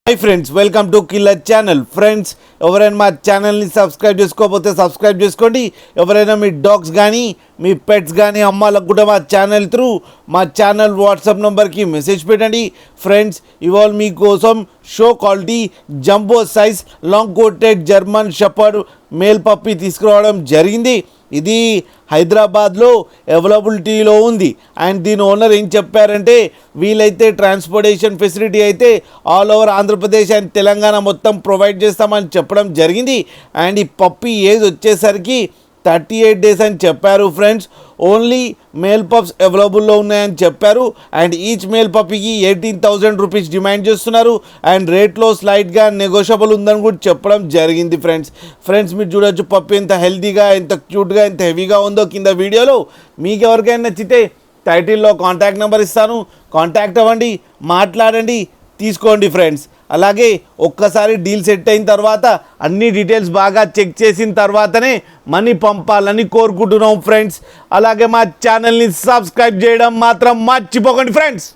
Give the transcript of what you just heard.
Hi friends, welcome to killer channel. Friends, ఎవరైనా మా ఛానల్ని సబ్స్క్రైబ్ చేసుకోకపోతే సబ్స్క్రైబ్ చేసుకోండి. ఎవరైనా మీ డాగ్స్ కానీ మీ పెట్స్ కానీ అమ్మాలకు కూడా మా ఛానల్ త్రూ మా ఛానల్ వాట్సాప్ నెంబర్కి మెసేజ్ పెట్టండి. ఫ్రెండ్స్, ఇవాళ మీకోసం show quality jumbo size long coated German shepherd male puppy తీసుకురావడం జరిగింది. ఇది హైదరాబాద్లో అవైలబిలిటీలో ఉంది. అండ్ దీని ఓనర్ ఏం చెప్పారంటే, వీలైతే ట్రాన్స్పోర్టేషన్ ఫెసిలిటీ అయితే all over Andhra Pradesh and Telangana మొత్తం ప్రొవైడ్ చేస్తామని చెప్పడం జరిగింది. అండ్ ఈ పప్పీ ఏజ్ వచ్చేసరికి 38 days అని చెప్పారు. ఫ్రెండ్స్, ఓన్లీ మేల్ పప్స్ అవైలబుల్లో ఉన్నాయని చెప్పారు. అండ్ ఈచ్ మేల్ పప్పీకి 18,000 రూపీస్ డిమాండ్ చేస్తున్నారు. అండ్ రేట్లో స్లైట్గా నెగోషియబుల్ ఉందని కూడా చెప్పడం జరిగింది. ఫ్రెండ్స్ మీరు చూడొచ్చు పప్పీ ఎంత హెల్తీగా, ఎంత క్యూట్గా, ఎంత హెవీగా ఉందో కింద వీడియోలో. మీకు ఎవరికైనా నచ్చితే టైటిల్లో కాంటాక్ట్ నెంబర్ ఇస్తాను, కాంటాక్ట్ అవ్వండి, మాట్లాడండి, తీసుకోండి. ఫ్రెండ్స్, అలాగే ఒక్కసారి డీల్ సెట్ అయిన తర్వాత అన్ని డీటెయిల్స్ బాగా చెక్ చేసిన తర్వాతనే మనీ పంపాలని కోరుకుంటున్నాం. ఫ్రెండ్స్, అలాగే మా ఛానల్ని సబ్స్క్రైబ్ చేయడం మాత్రం మర్చిపోకండి. ఫ్రెండ్స్.